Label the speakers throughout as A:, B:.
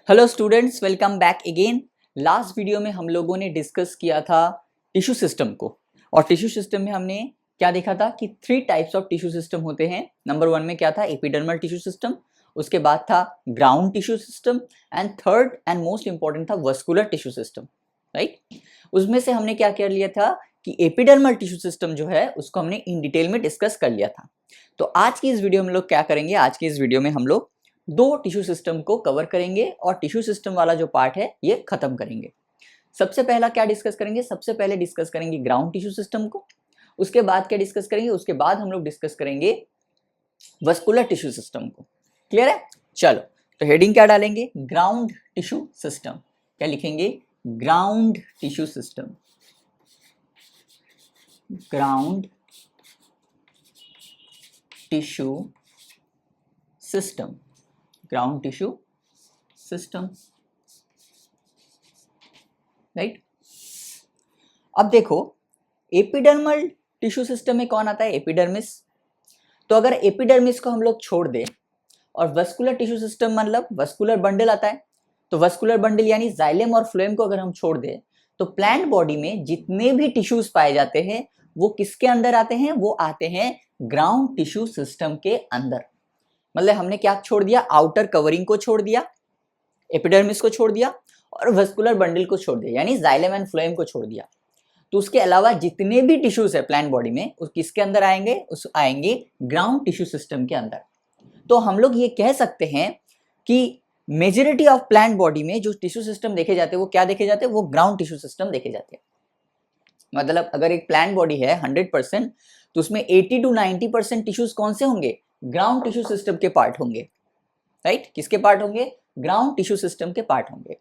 A: Hello students, welcome back again. Last video में हम लोगों ने डिस्कस किया था टिश्यू सिस्टम को, और टिश्यू सिस्टम में हमने क्या देखा था कि 3 टाइप्स ऑफ टिश्यू सिस्टम होते हैं। नंबर 1 में क्या था, एपिडर्मल टिश्यू सिस्टम, उसके बाद था ground tissue system, and third and most important था वस्कुलर टिश्यू सिस्टम, राइट। उसमें से हमने क्या कर लिया था कि एपिडर्मल टिश्यू सिस्टम जो है उसको हमने इन डिटेल में डिस्कस कर लिया था। तो आज की इस वीडियो में हम लोग क्या करेंगे, आज की इस वीडियो में हम लोग 2 टिश्यू सिस्टम को कवर करेंगे और टिश्यू सिस्टम वाला जो पार्ट है ये खत्म करेंगे। सबसे पहला क्या डिस्कस करेंगे, सबसे पहले डिस्कस करेंगे ग्राउंड टिश्यू सिस्टम को। उसके बाद क्या डिस्कस करेंगे, उसके बाद हम लोग डिस्कस करेंगे वस्कुलर टिश्यू सिस्टम को। क्लियर है? चलो, तो हेडिंग क्या डालेंगे, ग्राउंड टिश्यू सिस्टम। क्या लिखेंगे, ground tissue system. Ground tissue system, ground tissue system, right. अब देखो, एपिडर्मल टिश्यू सिस्टम में कौन आता है, एपिडर्मिस। तो अगर एपिडर्मिस को हम लोग छोड़ दें और वस्कुलर टिश्यू सिस्टम मतलब वस्कुलर बंडल आता है, तो वस्कुलर बंडल यानी जाइलम और फ्लोएम को अगर हम छोड़ दें तो प्लांट बॉडी में जितने भी टिश्यूज पाए जाते हैं वो किसके अंदर आते हैं, वो आते हैं ग्राउंड टिश्यू सिस्टम के अंदर। मतलब हमने क्या छोड़ दिया, आउटर कवरिंग को छोड़ दिया, एपिडर्मिस को छोड़ दिया और वस्कुलर बंडल को छोड़ दिया, यानी जाइलम एंड फ्लोएम को छोड़ दिया। तो उसके अलावा जितने भी टिश्यूज है प्लांट बॉडी में उस किसके अंदर आएंगे, उस आएंगे ग्राउंड टिश्यू सिस्टम के अंदर। तो हम लोग ये कह सकते हैं कि मेजॉरिटी ऑफ प्लांट बॉडी में जो टिश्यू सिस्टम देखे जाते हैं वो क्या देखे जाते हैं, वो ग्राउंड टिश्यू सिस्टम देखे जाते हैं। मतलब अगर एक प्लांट बॉडी है 100%, तो उसमें 80 to 90% टिश्यूज कौन से होंगे, ग्राउंड टिश्यू सिस्टम के पार्ट होंगे, राइट। किसके पार्ट होंगे, ग्राउंड टिश्यू सिस्टम के पार्ट होंगे।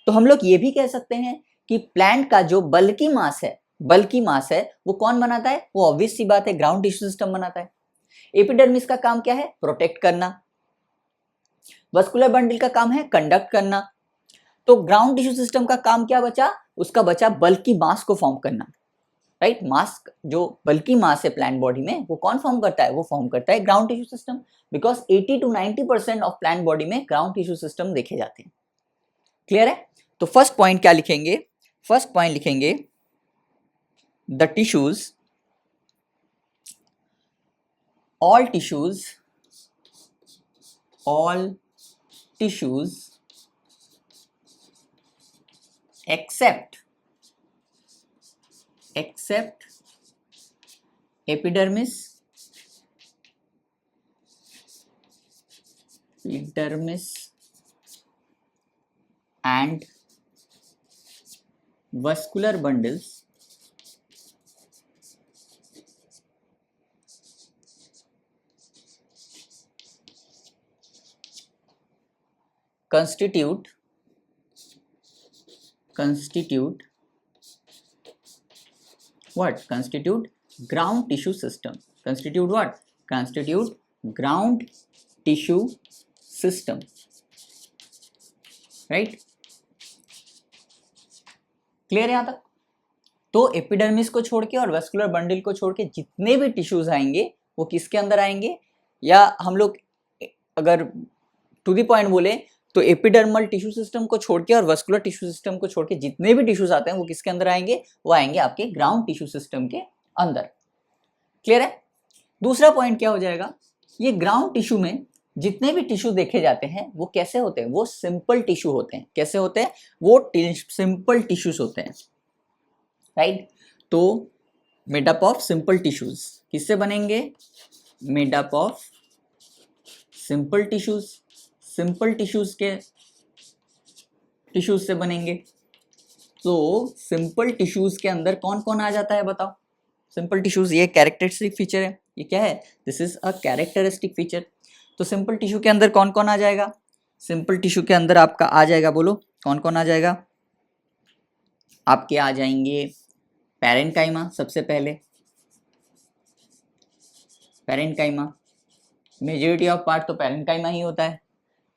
A: तो हम लोग ये भी कह सकते हैं कि प्लांट का जो बल्की मास है वो कौन बनाता है, वो ऑब्वियस सी बात है ग्राउंड टिश्यू सिस्टम बनाता है। एपिडर्मिस का काम क्या है, प्रोटेक्ट करना। वस्कुलर बंडल का काम है कंडक्ट करना। तो ग्राउंड टिश्यू सिस्टम का काम क्या बचा, उसका बचा बल्की मास को फॉर्म करना, राइट। मास, जो बल्की मास है प्लांट बॉडी में वो कौन फॉर्म करता है, वो फॉर्म करता है ground tissue system. Because 80 to 90% of plant body में ग्राउंड टिश्यू सिस्टम देखे जाते हैं। क्लियर है? तो फर्स्ट पॉइंट क्या लिखेंगे, फर्स्ट पॉइंट लिखेंगे the tissues, all tissues except epidermis and vascular bundles constitute what, constitute ground tissue system, constitute what, constitute ground tissue system, right। Clear है यहां तक? तो एपिडर्मिस को छोड़ के और वस्कुलर बंडल को छोड़ के जितने भी टिश्यूज आएंगे वो किसके अंदर आएंगे, या हम लोग अगर टू द पॉइंट बोले तो एपिडर्मल टिश्यू सिस्टम को छोड़ के और वस्कुलर टिश्यू सिस्टम को छोड़ के जितने भी टिश्यूज आते हैं वो किसके अंदर आएंगे, वो आएंगे आपके ग्राउंड टिश्यू सिस्टम के अंदर। क्लियर है? दूसरा पॉइंट क्या हो जाएगा, ये ग्राउंड टिश्यू में जितने भी टिश्यू देखे जाते हैं वो कैसे होते हैं, वो सिंपल टिश्यू होते हैं। कैसे होते हैं, वो सिंपल टिश्यूज होते हैं, राइट। तो मेडअप ऑफ सिंपल टिश्यूज किससे बनेंगे, made up of simple tissues, simple tissues के टिश्यूज से बनेंगे। तो सिंपल टिश्यूज के अंदर कौन कौन आ जाता है बताओ, सिंपल टिश्यूज, ये कैरेक्टरिस्टिक फीचर है, ये क्या है, this is a characteristic feature. तो सिंपल टिश्यू के अंदर कौन कौन आ जाएगा, सिंपल टिश्यू के अंदर आपका आ जाएगा, बोलो कौन कौन आ जाएगा, आपके आ जाएंगे पैरेन्काइमा, सबसे पहले पैरेन्काइमा, मेजॉरिटी ऑफ पार्ट तो पैरेन्काइमा ही होता है।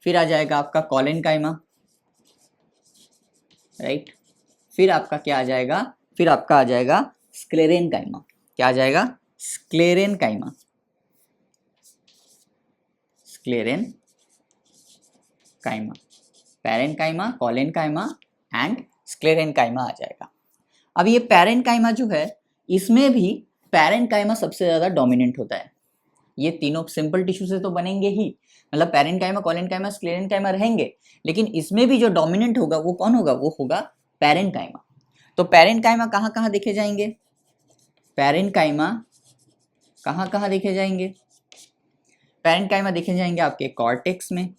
A: फिर आ जाएगा आपका कॉलेनकाइमा, राइट। फिर आपका क्या आ जाएगा, फिर आपका आ जाएगा स्क्लेरेनकाइमा। क्या आ जाएगा, sclerenchyma, sclerenchyma, parenchyma, collenchyma and sclerenchyma आ जाएगा। अब ये पैरेन्काइमा जो है इसमें भी पैरेन्काइमा सबसे ज़्यादा डोमिनेंट होता है। ये तीनों सिंपल टिश्यू से तो बनेंगे ही, मतलब पैरेन्काइमा, कोलेन्काइमा, स्क्लेरेन्काइमा रहेंगे, लेकिन इसमें भी जो डोमिनेंट होगा वो कौन होगा, वो होगा पैरेन्काइमा। तो पैरेन्काइमा कहाँ कहाँ देखे जाएंगे, पैरेन्काइमा कहाँ कहाँ देखे जाएंगे, पैरेन्काइमा देखे जाएंगे आपके कॉर्टेक्स में।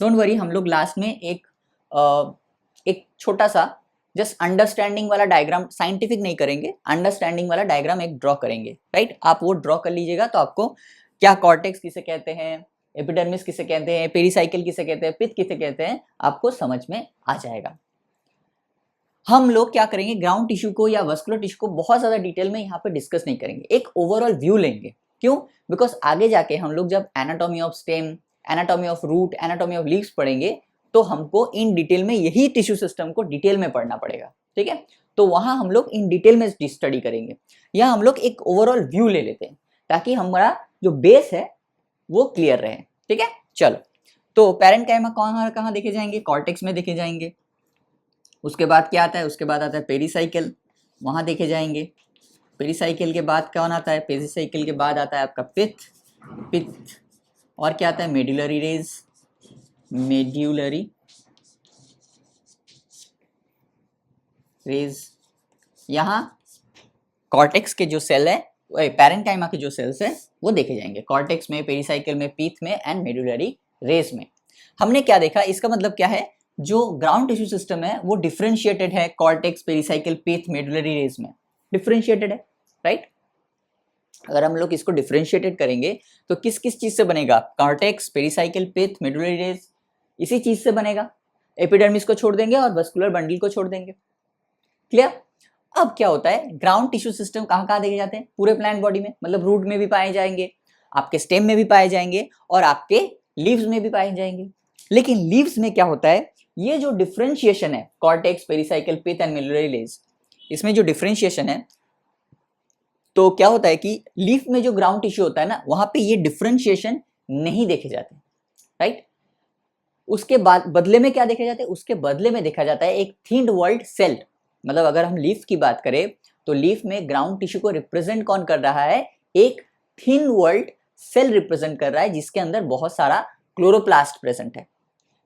A: डोंट वरी, हम लोग लास्ट में एक छोटा सा जस्ट अंडरस्टैंडिंग वाला डायग्राम, साइंटिफिक नहीं करेंगे, अंडरस्टैंडिंग वाला डायग्राम एक ड्रॉ करेंगे, राइट। आप वो ड्रॉ कर लीजिएगा तो आपको क्या कॉर्टेक्स किसे कहते हैं, एपिडर्मिस किसे कहते हैं, पेरिसाइकिल किसे कहते हैं, पित्त किसे कहते हैं, आपको समझ में आ जाएगा। हम लोग क्या करेंगे, ग्राउंड टिश्यू को या वस्कुलर टिश्यू को बहुत ज़्यादा डिटेल में यहाँ पे डिस्कस नहीं करेंगे, एक ओवरऑल व्यू लेंगे। क्यों? बिकॉज आगे जाके हम लोग जब anatomy of stem, anatomy of root, anatomy of leaves पढ़ेंगे तो हमको इन डिटेल में यही टिश्यू सिस्टम को डिटेल में पढ़ना पड़ेगा, ठीक है। तो वहाँ हम लोग इन डिटेल में स्टडी करेंगे, या हम लोग एक ओवरऑल व्यू ले लेते हैं ताकि हमारा जो बेस है वो क्लियर रहे, ठीक है। चलो, तो पैरेन्काइमा कहाँ कहाँ देखे जाएंगे, कॉर्टेक्स में देखे जाएंगे। उसके बाद क्या आता है, उसके बाद आता है पेरिसाइकिल, वहाँ देखे जाएंगे। पेरिसाइकिल के बाद कौन आता है, पेरिसाइकिल के बाद आता है आपका पित्त, और क्या आता है, मेड्यूलरी रेज, मेड्यूलरी रेज। यहाँ कॉर्टेक्स के जो सेल है, पैरेन्काइमा के जो सेल्स है वो देखे जाएंगे कॉर्टेक्स में, पेरिसाइकिल में, पित्त में एंड मेड्यूलरी रेज में। हमने क्या देखा, इसका मतलब क्या है, जो ग्राउंड टिश्यू सिस्टम है वो डिफरेंशिएटेड है कॉर्टेक्स, पेरिसाइकिल, पित्त, मेडुलरी रेज में डिफरेंशिएटेड है, राइट। अगर हम लोग इसको डिफरेंशिएटेड करेंगे तो किस किस चीज से बनेगा, कॉर्टेक्स, पेरिसाइकिल, पित्त, मेडुलरी रेज, इसी चीज से बनेगा। एपिडर्मिस को छोड़ देंगे और वस्कुलर बंडल को छोड़ देंगे, क्लियर। अब क्या होता है, ग्राउंड टिश्यू सिस्टम कहाँ कहाँ देखे जाते हैं, पूरे प्लांट बॉडी में, मतलब रूट में भी पाए जाएंगे, आपके स्टेम में भी पाए जाएंगे और आपके लीव्स में भी पाए जाएंगे। लेकिन लीव्स में क्या होता है, ये जो डिफरेंशिएशन है कॉर्टेक्स, पेरिसाइकिल, पित्त एंड मेडुलरी रेज, इसमें जो डिफरेंशिएशन है, तो क्या होता है कि लीफ में जो ग्राउंड टिश्यू होता है ना, वहां पे ये डिफरेंशिएशन नहीं देखे जाते, राइट। उसके बाद बदले में क्या देखे जाते हैं, उसके बदले में देखा जाता है एक थिन वॉल्ड सेल। मतलब अगर हम लीफ की बात करें तो लीफ में ग्राउंड टिश्यू को रिप्रेजेंट कौन कर रहा है, एक थिन वॉल्ड सेल रिप्रेजेंट कर रहा है जिसके अंदर बहुत सारा क्लोरोप्लास्ट प्रेजेंट है,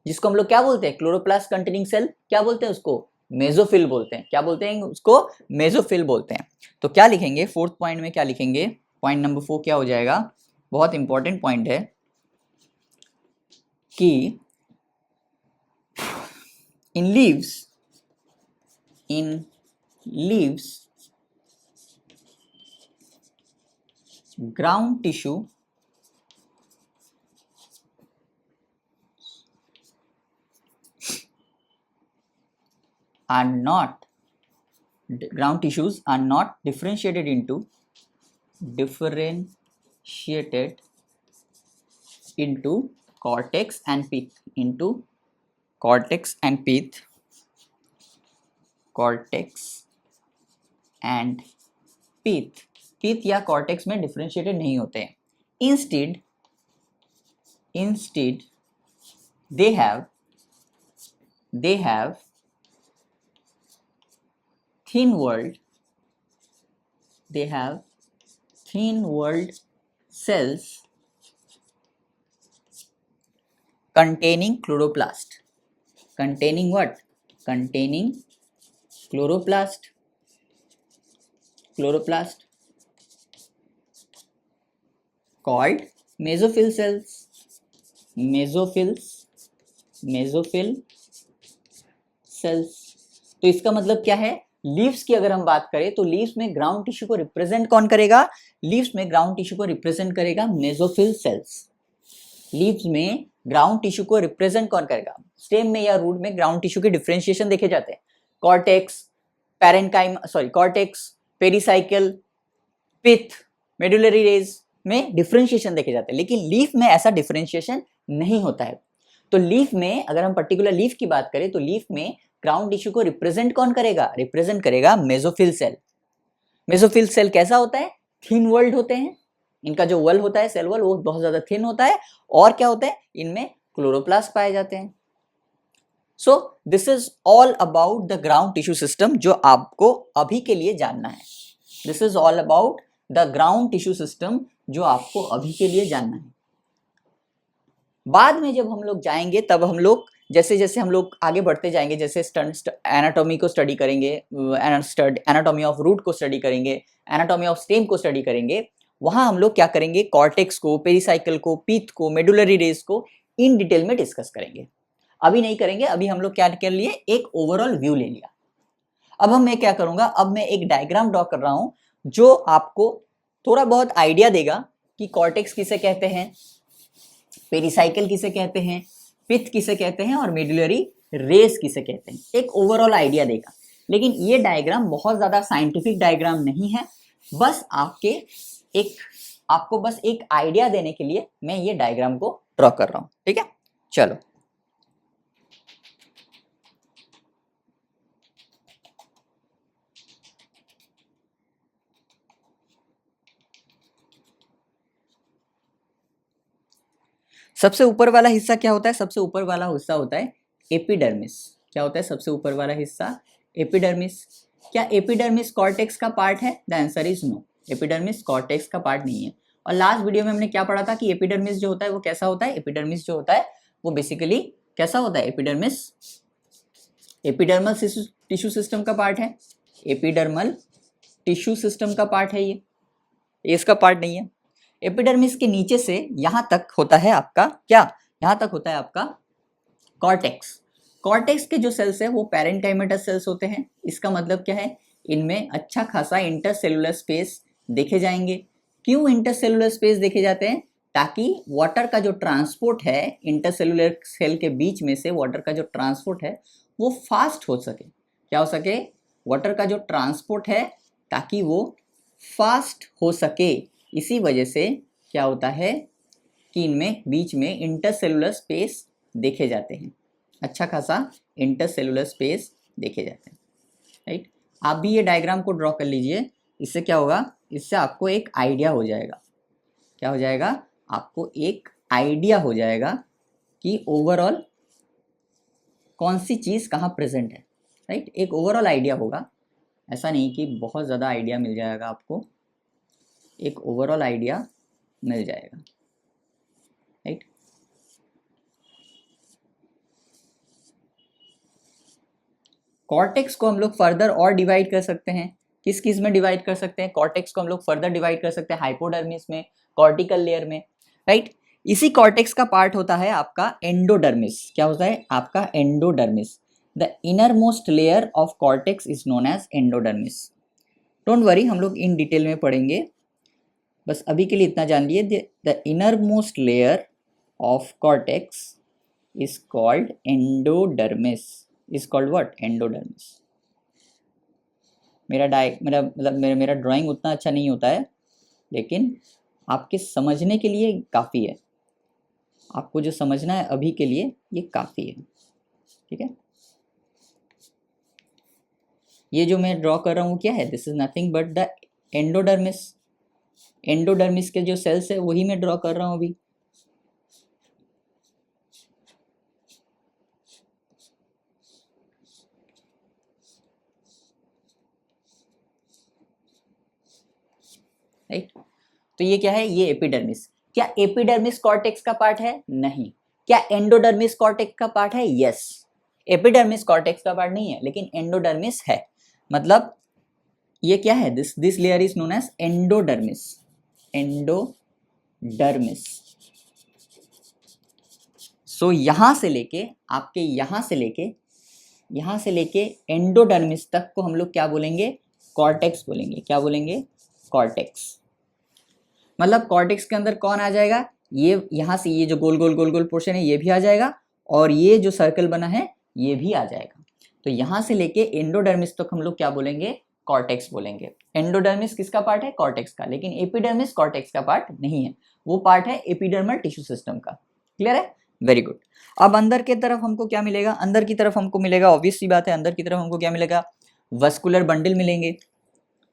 A: जिसको हम लोग क्या बोलते हैं, क्लोरोप्लास्ट कंटेनिंग सेल, क्या बोलते हैं उसको, मेसोफिल बोलते हैं। क्या बोलते हैं उसको, मेसोफिल बोलते हैं। तो क्या लिखेंगे, फोर्थ पॉइंट में क्या लिखेंगे, पॉइंट नंबर 4 क्या हो जाएगा, बहुत इंपॉर्टेंट पॉइंट है कि in leaves ground tissue ground tissues are not differentiated into cortex and pith, cortex and pith या cortex में differentiated नहीं होते हैं। Instead they have thin walled cells containing chloroplast. Containing what? Containing chloroplast called mesophyll cells. Mesophyll cells. तो इसका मतलब क्या है, लीव्स की अगर हम बात करें तो लीव्स में ग्राउंड टिश्यू को रिप्रेजेंट कौन करेगा, लीव्स में ग्राउंड टिश्यू को रिप्रेजेंट करेगा मेसोफिल सेल्स। लीव्स में ग्राउंड टिश्यू को रिप्रेजेंट कौन करेगा, स्टेम में या रूट में ग्राउंड टिश्यू के डिफरेंशिएशन देखे जाते हैं, कॉर्टेक्स, कॉर्टेक्स, पेरिसाइकिल, पित्त, मेडुलरी रेज में डिफरेंशिएशन देखे जाते हैं। लेकिन लीफ में ऐसा डिफरेंशिएशन नहीं होता है। तो लीफ में अगर हम पर्टिकुलर लीफ की बात करें तो लीफ में ग्राउंड टिश्यू को रिप्रेजेंट कौन करेगा, रिप्रेजेंट करेगा मेसोफिल सेल। मेसोफिल सेल कैसा होता है, थिन वॉल्ड होते हैं, इनका जो वॉल होता है, सेल वॉल, वो बहुत ज्यादा थिन होता है। और क्या होता है, इनमें क्लोरोप्लास्ट पाए जाते हैं। सो this is all about the ground tissue system जो आपको अभी के लिए जानना है। This is all about the ground tissue system जो आपको अभी के लिए जानना है। बाद में जब हम लोग जाएंगे तब हम लोग जैसे जैसे हम लोग आगे बढ़ते जाएंगे, जैसे एनाटॉमी को स्टडी करेंगे, एनाटॉमी ऑफ रूट को स्टडी करेंगे, एनाटॉमी ऑफ स्टेम को स्टडी करेंगे, वहां हम लोग क्या करेंगे, कॉर्टेक्स को, पेरिसाइकल को, पीथ को, मेडुलरी रेस को इन डिटेल में डिस्कस करेंगे। अभी नहीं करेंगे, अभी हम लोग क्या कर लिए, एक ओवरऑल व्यू ले लिया। अब मैं क्या करूंगा, अब मैं एक डायग्राम ड्रॉ कर रहा हूं जो आपको थोड़ा बहुत आइडिया देगा कि कॉर्टेक्स किसे कहते हैं, पेरिसाइकल किसे कहते हैं, पिथ किसे कहते हैं और मेडुलरी रेस किसे कहते हैं, एक ओवरऑल आइडिया देगा। लेकिन ये डायग्राम बहुत ज्यादा साइंटिफिक डायग्राम नहीं है, बस आपको बस एक आइडिया देने के लिए मैं ये डायग्राम को ड्रॉ कर रहा हूं। ठीक है, चलो। सबसे ऊपर वाला हिस्सा क्या होता है, सबसे ऊपर वाला हिस्सा होता है एपिडर्मिस। क्या होता है सबसे ऊपर वाला हिस्सा, एपिडर्मिस। क्या एपिडर्मिस कॉर्टेक्स का पार्ट है, the answer is no, epidermis cortex का पार्ट नहीं है। और लास्ट वीडियो में हमने क्या पढ़ा था कि एपिडर्मिस जो होता है वो कैसा होता है, एपिडर्मिस जो होता है वो बेसिकली कैसा होता है, एपिडर्मिस एपिडर्मल टिश्यू सिस्टम का पार्ट है, एपिडर्मल टिश्यू सिस्टम का पार्ट है, ये इसका पार्ट नहीं है। एपिडर्मिस के नीचे से यहां तक होता है आपका क्या, यहां तक होता है आपका कॉर्टेक्स। कॉर्टेक्स के जो सेल्स है वो पैरेंकाइमेटस सेल्स होते हैं। इसका मतलब क्या है, इनमें अच्छा खासा इंटरसेलुलर स्पेस देखे जाएंगे। क्यों इंटरसेलुलर स्पेस देखे जाते हैं, ताकि वाटर का जो ट्रांसपोर्ट है इंटरसेलुलर सेल के बीच में से, वाटर का जो ट्रांसपोर्ट है वो फास्ट हो सके। क्या हो सके, वाटर का जो ट्रांसपोर्ट है ताकि वो फास्ट हो सके। इसी वजह से क्या होता है कि इनमें बीच में इंटरसेलुलर स्पेस देखे जाते हैं, अच्छा खासा इंटरसेलुलर स्पेस देखे जाते हैं। राइट, आप भी ये डायग्राम को ड्रॉ कर लीजिए, इससे क्या होगा, इससे आपको एक आइडिया हो जाएगा। क्या हो जाएगा, आपको एक आइडिया हो जाएगा कि ओवरऑल कौन सी चीज़ कहाँ प्रेजेंट है। राइट, एक ओवरऑल आइडिया होगा, ऐसा नहीं कि बहुत ज़्यादा आइडिया मिल जाएगा आपको, एक ओवरऑल आइडिया मिल जाएगा। राइट, कॉर्टेक्स को हम लोग फर्दर और डिवाइड कर सकते हैं, किस किस में डिवाइड कर सकते हैं, कॉर्टेक्स को हम लोग फर्दर डिवाइड कर सकते हैं हाइपोडर्मिस में, कॉर्टिकल लेयर में। राइट, इसी कॉर्टेक्स का पार्ट होता है आपका एंडोडर्मिस। क्या होता है आपका endodermis, the innermost layer of cortex is known as endodermis. Don't worry, हम लोग इन डिटेल में पढ़ेंगे, बस अभी के लिए इतना जान लिए, the innermost layer of cortex is called endodermis, is called what, endodermis. मेरा ड्राइंग उतना अच्छा नहीं होता है, लेकिन आपके समझने के लिए काफ़ी है, आपको जो समझना है अभी के लिए ये काफ़ी है। ठीक है, ये जो मैं ड्रॉ कर रहा हूँ क्या है, this is nothing but the endodermis. Endodermis के जो सेल्स है वही मैं ड्रॉ कर रहा हूँ अभी। राइट, तो ये क्या है, ये एपिडर्मिस। क्या एपिडर्मिस कॉर्टेक्स का पार्ट है, नहीं। क्या एंडोडर्मिस कॉर्टेक्स का पार्ट है, यस। एपिडर्मिस कॉर्टेक्स का पार्ट नहीं है, लेकिन एंडोडर्मिस है। मतलब ये क्या है, this layer is known as endodermis, endodermis. So यहां से लेके आपके यहां से लेके एंडोडर्मिस तक को हम लोग क्या बोलेंगे, कॉर्टेक्स बोलेंगे। क्या बोलेंगे, कॉर्टेक्स। मतलब कॉर्टेक्स के अंदर कौन आ जाएगा, ये यहां से ये जो गोल गोल गोल गोल पोर्शन है ये भी आ जाएगा, और ये जो सर्कल बना है ये भी आ जाएगा। तो यहां से लेके एंडोडर्मिस तक हम लोग क्या बोलेंगे, कॉर्टेक्स बोलेंगे। एंडोडर्मिस किसका पार्ट है, कॉर्टेक्स का, लेकिन एपिडर्मिस कॉर्टेक्स का पार्ट नहीं है, वो पार्ट है एपिडर्मल टिश्यू सिस्टम का। क्लियर है, वेरी गुड। अब अंदर की तरफ हमको क्या मिलेगा, अंदर की तरफ हमको मिलेगा, ऑब्वियस सी बात है, अंदर की तरफ हमको क्या मिलेगा, वस्कुलर बंडल मिलेंगे।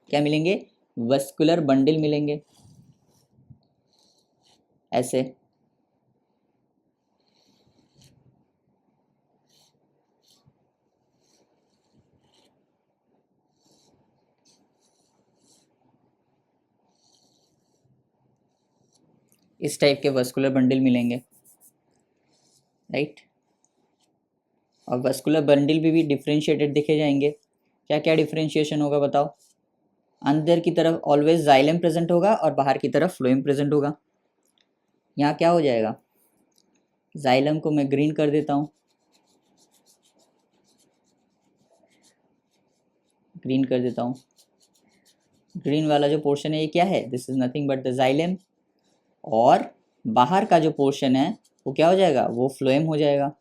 A: क्या मिलेंगे, वस्कुलर बंडल मिलेंगे, ऐसे। इस टाइप के वस्कुलर बंडल मिलेंगे, राइट। और वस्कुलर बंडल भी डिफ्रेंशिएटेड देखे जाएंगे। क्या क्या डिफ्रेंशिएशन होगा बताओ? अंदर की तरफ ऑलवेज जाइलम प्रेजेंट होगा और बाहर की तरफ फ्लोएम प्रेजेंट होगा। यहाँ क्या हो जाएगा, जाइलम को मैं ग्रीन कर देता हूँ, ग्रीन कर देता हूँ। ग्रीन वाला जो पोर्शन है ये क्या है, this is nothing but the xylem. और बाहर का जो पोर्शन है वो क्या हो जाएगा, वो फ्लोएम हो जाएगा।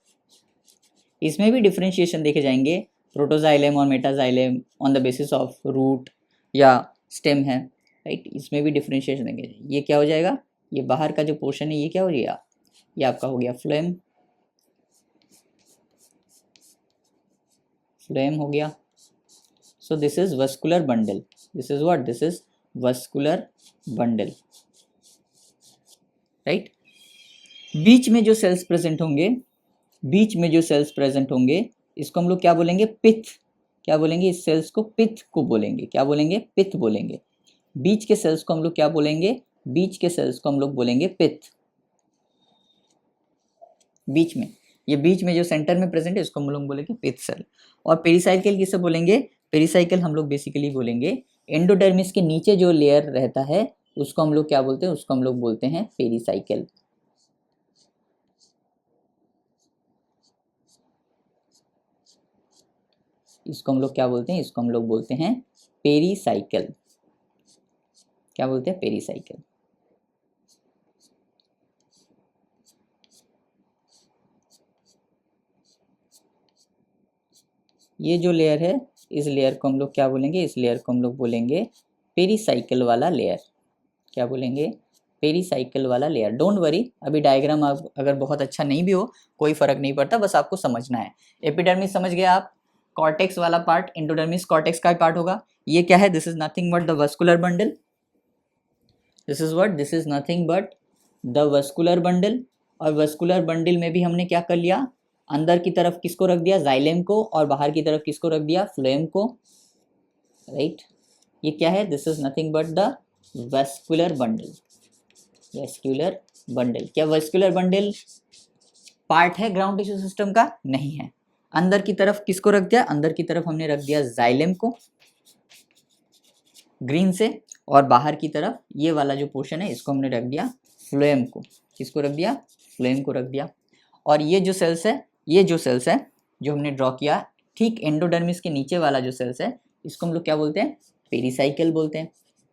A: इसमें भी डिफरेंशिएशन देखे जाएंगे, प्रोटोजाइलम और metaxylem on the basis of root या स्टेम है, राइट। इसमें भी डिफरेंशिएशन देंगे। ये क्या हो जाएगा, ये बाहर का जो पोर्शन है ये क्या हो गया, ये आपका हो गया फ्लोएम, फ्लोएम हो गया। So this is vascular bundle, this is what, this is vascular bundle, right. बीच में जो सेल्स प्रेजेंट होंगे, बीच में जो सेल्स प्रेजेंट होंगे इसको हम लोग क्या बोलेंगे, पिथ। क्या बोलेंगे, इस सेल्स को पिथ को बोलेंगे। क्या बोलेंगे, पिथ बोलेंगे। बीच के सेल्स को हम लोग क्या बोलेंगे, बीच के सेल्स को हम लोग बोलेंगे पिथ। बीच में, ये बीच में जो सेंटर में प्रेजेंट है इसको हम लोग बोलेंगे पिथ सेल। और पेरिसाइकिल किसे बोलेंगे, पेरिसाइकिल हम लोग बेसिकली बोलेंगे एंडोडर्मिस के नीचे जो लेयर रहता है उसको हम लोग क्या बोलते हैं, उसको हम लोग बोलते हैं पेरिसाइकिल। इसको हम लोग क्या बोलते हैं, इसको हम लोग बोलते हैं पेरिसाइकिल। क्या बोलते हैं, पेरिसाइकिल। ये जो लेयर है इस लेयर को हम लोग क्या बोलेंगे, इस लेयर को हम लोग बोलेंगे पेरिसाइकिल वाला लेयर। क्या बोलेंगे, पेरिसाइकिल वाला लेयर। डोंट वरी, अभी डायग्राम अगर बहुत अच्छा नहीं भी हो कोई फर्क नहीं पड़ता, बस आपको समझना है। एपिडर्मिस समझ गए आप, कॉर्टेक्स वाला पार्ट, एंडोडर्मिस कॉर्टेक्स का पार्ट होगा। ये क्या है, this is nothing but the vascular bundle. This is what, this is nothing but the vascular bundle. और वस्कुलर बंडल में भी हमने क्या कर लिया, अंदर की तरफ किसको रख दिया, जाइलेम को, और बाहर की तरफ किसको रख दिया, फ्लोएम को, राइट। ये क्या है, this is nothing but the vascular bundle. Vascular bundle, क्या वस्कुलर बंडल पार्ट है ग्राउंड टिश्यू सिस्टम का, नहीं है। अंदर की तरफ किसको रख दिया, अंदर की तरफ हमने रख दिया जाइलेम को ग्रीन से, और बाहर की तरफ ये वाला जो पोर्शन है इसको हमने रख दिया फ्लोएम को। किसको रख दिया, फ्लोएम को रख दिया। और ये जो सेल्स है, ये जो सेल्स है जो हमने ड्रॉ किया ठीक एंडोडर्मिस के नीचे वाला जो सेल्स है इसको हम लोग क्या बोलते हैं, पेरिसाइकिल बोलते हैं।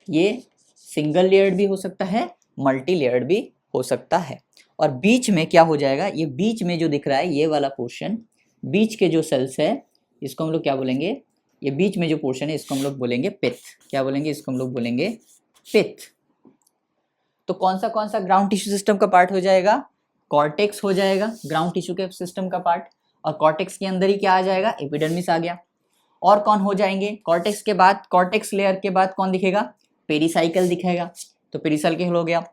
A: ये सिंगल लेयर्ड भी हो सकता है, मल्टी लेयर्ड भी हो सकता है। और बीच में क्या हो जाएगा, ये बीच में जो दिख रहा है ये वाला पोर्शन, बीच के जो सेल्स है इसको हम लोग क्या बोलेंगे, ये बीच में जो पोर्शन है इसको हम लोग बोलेंगे पिथ। क्या बोलेंगे, इसको हम लोग बोलेंगे पिथ। तो कौन सा ग्राउंड टिश्यू सिस्टम का पार्ट हो जाएगा, कॉर्टेक्स हो जाएगा ग्राउंड टिश्यू के सिस्टम का पार्ट। और कॉर्टेक्स के अंदर ही क्या आ जाएगा, एपिडर्मिस आ गया। और कौन हो जाएंगे, कॉर्टेक्स के बाद, कॉर्टेक्स लेयर के बाद कौन दिखेगा, पेरिसाइकिल दिखेगा। तो पेरिसाइकिल हो गया।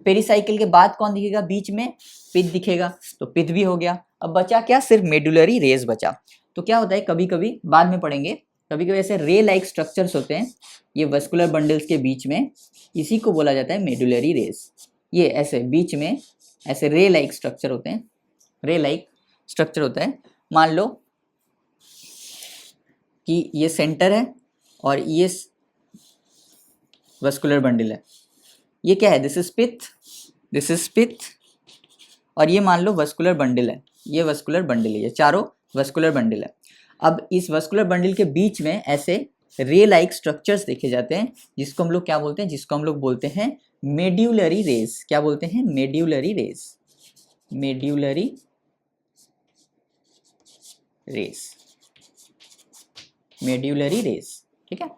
A: पेरिसाइकिल के बाद कौन दिखेगा, बीच में पिथ दिखेगा, तो पिथ भी हो गया। अब बचा क्या, सिर्फ मेडुलरी रेज बचा। तो क्या होता है, कभी कभी बाद में पढ़ेंगे, कभी कभी ऐसे रे लाइक स्ट्रक्चर्स होते हैं ये वस्कुलर बंडल्स के बीच में, इसी को बोला जाता है मेडुलरी रेज। ये ऐसे बीच में ऐसे रे लाइक स्ट्रक्चर होते हैं, रे लाइक स्ट्रक्चर होता है। मान लो कि ये सेंटर है और ये वस्कुलर बंडल है। ये क्या है, this is pith, this is pith, और ये मान लो वस्कुलर बंडल है, ये वस्कुलर बंडल है, ये चारों वस्कुलर बंडल है। अब इस वस्कुलर बंडल के बीच में ऐसे रे लाइक स्ट्रक्चर्स देखे जाते हैं जिसको हम लोग क्या बोलते हैं, जिसको हम लोग बोलते हैं मेड्यूलरी रेज। क्या बोलते हैं, medullary rays, medullary rays, medullary rays. ठीक है,